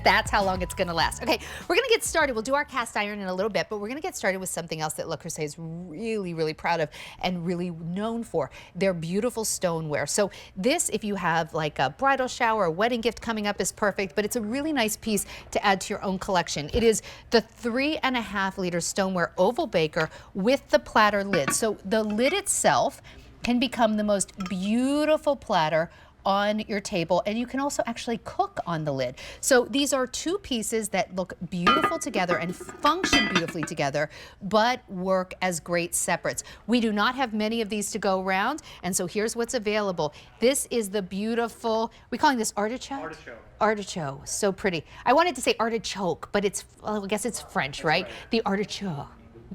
That's how long it's gonna last. Okay, we're gonna get started. We'll do our cast iron in a little bit, but we're gonna get started with something else that Le Creuset is really, really proud of and really known for. Their beautiful stoneware. So this, if you have like a bridal shower, a wedding gift coming up, is perfect, but it's a really nice piece to add to your own collection. It is the 3.5-liter stoneware oval baker with the platter lid. So the lid itself can become the most beautiful platter on your table, and you can also actually cook on the lid. So these are two pieces that look beautiful together and function beautifully together, but work as great separates. We do not have many of these to go around, and so here's what's available. This is the beautiful, we're calling this artichoke? Artichoke. Artichoke, so pretty. I wanted to say artichoke, but it's, well, I guess it's French, right? The artichoke.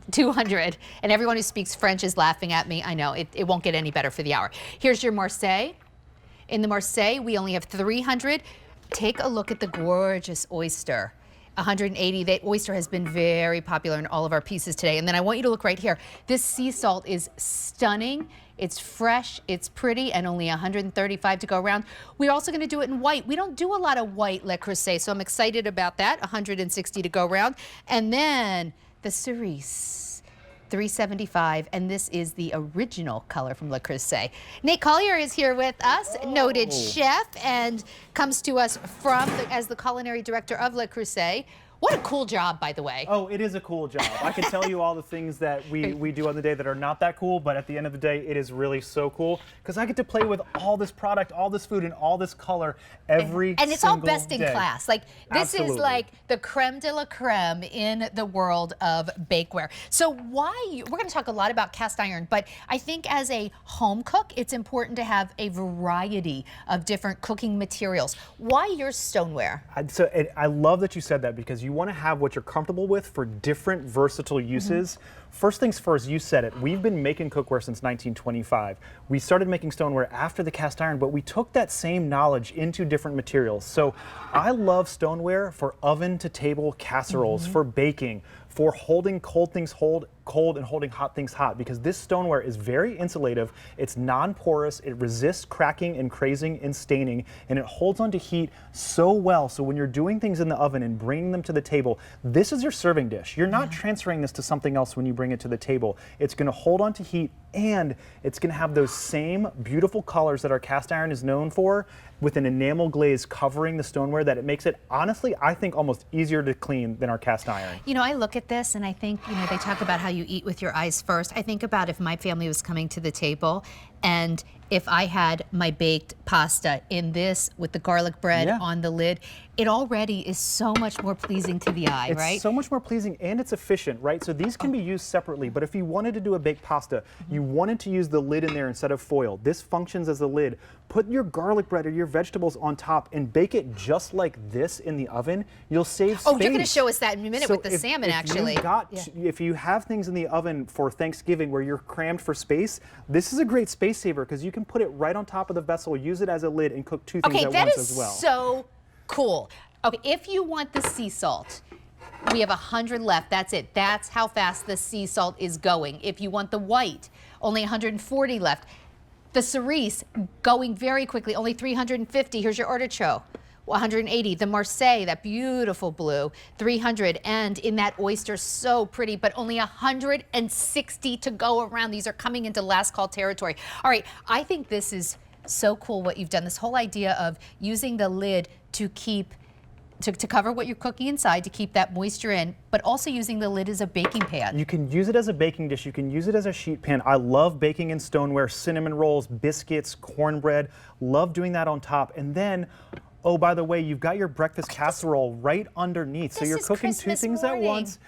200, and everyone who speaks French is laughing at me. I know, it won't get any better for the hour. Here's your Marseille. In the Marseille, we only have 300. Take a look at the gorgeous oyster. 180. That oyster has been very popular in all of our pieces today. And then I want you to look right here. This sea salt is stunning. It's fresh, it's pretty, and only 135 to go around. We're also going to do it in white. We don't do a lot of white Le Creuset, so I'm excited about that. 160 to go around. And then the cerise. 375, and this is the original color from Le Creuset. Nate Collier is here with us, noted chef, and comes to us from as the culinary director of Le Creuset. What a cool job, by the way. Oh, it is a cool job. I can tell you all the things that we do on the day that are not that cool, but at the end of the day, it is really so cool because I get to play with all this product, all this food, and all this color every and it's all best in class. Like this Absolutely. is like the creme de la creme in the world of bakeware. So we're going to talk a lot about cast iron, but I think as a home cook, it's important to have a variety of different cooking materials. Why your stoneware? I love that you said that because you want to have what you're comfortable with for different versatile uses. First things first, you said it. We've been making cookware since 1925. We started making stoneware after the cast iron, but we took that same knowledge into different materials. So I love stoneware for oven to table casseroles, for baking, for holding cold things cold and holding hot things hot, because this stoneware is very insulative, it's non-porous, it resists cracking and crazing and staining, and it holds onto heat so well. So when you're doing things in the oven and bringing them to the table, this is your serving dish. You're not transferring this to something else when you bring it to the table. It's going to hold onto heat, and it's going to have those same beautiful colors that our cast iron is known for, with an enamel glaze covering the stoneware, that it makes it, honestly, I think almost easier to clean than our cast iron. You know, I look at this and I think, you know, they talk about how you eat with your eyes first. I think about if my family was coming to the table and if I had my baked pasta in this with the garlic bread on the lid, it already is so much more pleasing to the eye, right? It's so much more pleasing, and it's efficient, right? So these can be used separately, but if you wanted to do a baked pasta, you wanted to use the lid in there instead of foil. This functions as a lid. Put your garlic bread or your vegetables on top and bake it just like this in the oven. You'll save space. Oh, you're going to show us that in a minute with the salmon, actually. If you have things in the oven for Thanksgiving where you're crammed for space, this is a great space saver because you can put it right on top of the vessel, use it as a lid, and cook two things at once as well. So cool. Okay, if you want the sea salt, we have 100 left. That's it. That's how fast the sea salt is going. If you want the white, only 140 left. The cerise, going very quickly, only 350. Here's your artichoke. 180. The Marseille, that beautiful blue, 300. And in that oyster, so pretty, but only 160 to go around. These are coming into last call territory. All right, I think this is so cool what you've done. This whole idea of using the lid to keep to cover what you're cooking inside, to keep that moisture in, but also using the lid as a baking pan. You can use it as a baking dish. You can use it as a sheet pan. I love baking in stoneware, cinnamon rolls, biscuits, cornbread. Love doing that on top. And then, oh, by the way, you've got your breakfast casserole right underneath. So you're cooking two things at once.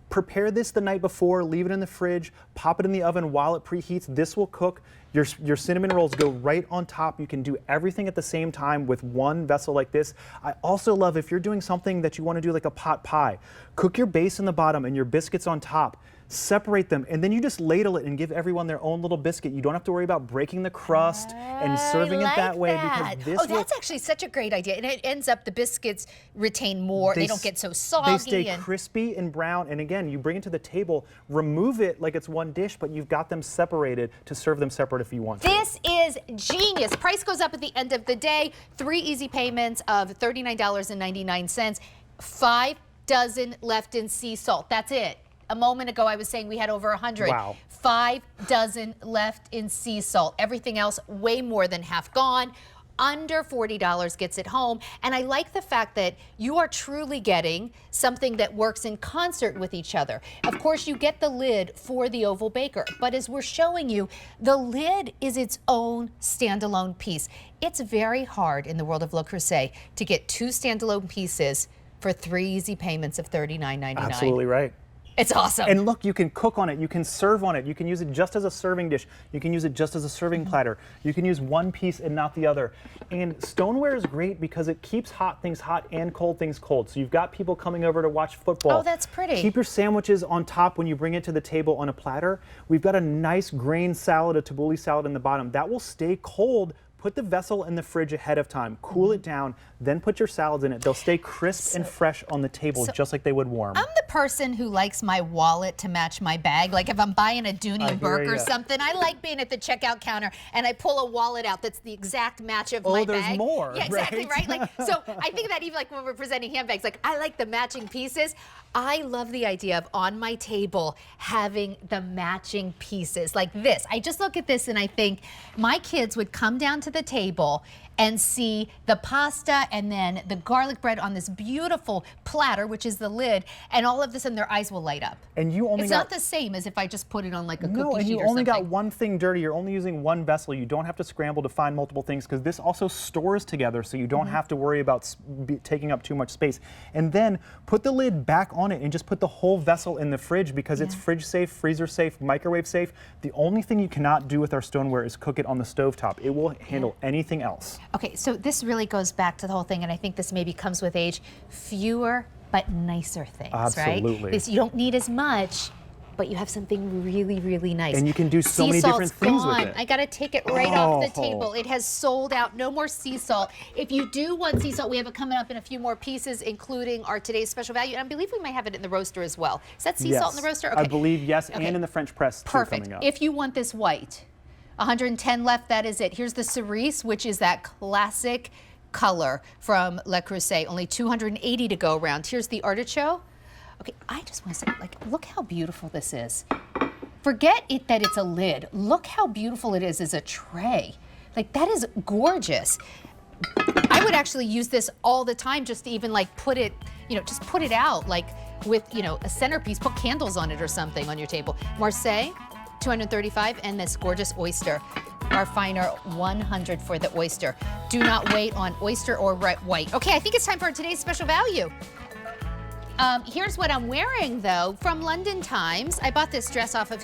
Prepare this the night before, leave it in the fridge, pop it in the oven while it preheats. This will cook. Your cinnamon rolls go right on top. You can do everything at the same time with one vessel like this. I also love if you're doing something that you want to do like a pot pie, cook your base in the bottom and your biscuits on top. Separate them, and then you just ladle it and give everyone their own little biscuit. You don't have to worry about breaking the crust and serving it that way. Because this that's actually such a great idea. And it ends up the biscuits retain more. They don't get so soggy. They stay crispy and brown. And again, you bring it to the table, remove it like it's one dish, but you've got them separated to serve them separate if you want to. This is genius. Price goes up at the end of the day. 3 easy payments of $39.99. 5 dozen left in sea salt. That's it. A moment ago, I was saying we had over 100. Wow. 5 dozen left in sea salt. Everything else, way more than half gone. Under $40 gets it home. And I like the fact that you are truly getting something that works in concert with each other. Of course, you get the lid for the oval baker, but as we're showing you, the lid is its own standalone piece. It's very hard in the world of Le Creuset to get 2 standalone pieces for 3 easy payments of $39.99. Absolutely right. It's awesome. And look, you can cook on it, you can serve on it, you can use it just as a serving dish, you can use it just as a serving platter, you can use one piece and not the other. And stoneware is great because it keeps hot things hot and cold things cold. So you've got people coming over to watch football. Oh, that's pretty. Keep your sandwiches on top when you bring it to the table on a platter. We've got a nice grain salad, a tabbouleh salad in the bottom. That will stay cold. Put the vessel in the fridge ahead of time, cool it down, then put your salads in it. They'll stay crisp and fresh on the table, just like they would warm. I'm the person who likes my wallet to match my bag. Like if I'm buying a Dooney and Burke or something, I like being at the checkout counter and I pull a wallet out that's the exact match of my bag. Oh, there's more. Yeah, exactly, right? Like, so I think of that even like when we're presenting handbags, like I like the matching pieces. I love the idea of on my table having the matching pieces like this. I just look at this and I think my kids would come down to the table and see the pasta and then the garlic bread on this beautiful platter, which is the lid, and all of this, and their eyes will light up. And you only it's not the same as if I just put it on like a cookie sheet or something. No, and you only got one thing dirty. You're only using one vessel. You don't have to scramble to find multiple things because this also stores together, so you don't have to worry about taking up too much space. And then put the lid back on it and just put the whole vessel in the fridge because it's fridge safe, freezer safe, microwave safe. The only thing you cannot do with our stoneware is cook it on the stovetop. It will handle anything else. Okay, so this really goes back to the whole thing, and I think this maybe comes with age. Fewer but nicer things, Absolutely. right? You don't need as much, but you have something really, really nice. And you can do so many different things with it. I gotta take it right off the table. It has sold out. No more sea salt. If you do want sea salt, we have it coming up in a few more pieces, including our today's special value. And I believe we might have it in the roaster as well. Is that sea salt in the roaster? Okay. I believe yes, and in the French press too. Perfect. Coming up. If you want this white, 110 left, that is it. Here's the cerise, which is that classic color from Le Creuset. Only 280 to go around. Here's the artichoke. Okay, I just want to say, like, look how beautiful this is. Forget it that it's a lid. Look how beautiful it is as a tray. Like, that is gorgeous. I would actually use this all the time just to even like put it, just put it out like with, a centerpiece, put candles on it or something on your table. Marseille, 235, and this gorgeous oyster. Our finer 100 for the oyster. Do not wait on oyster or white. Okay, I think it's time for today's special value. Here's what I'm wearing though from London Times. I bought this dress off of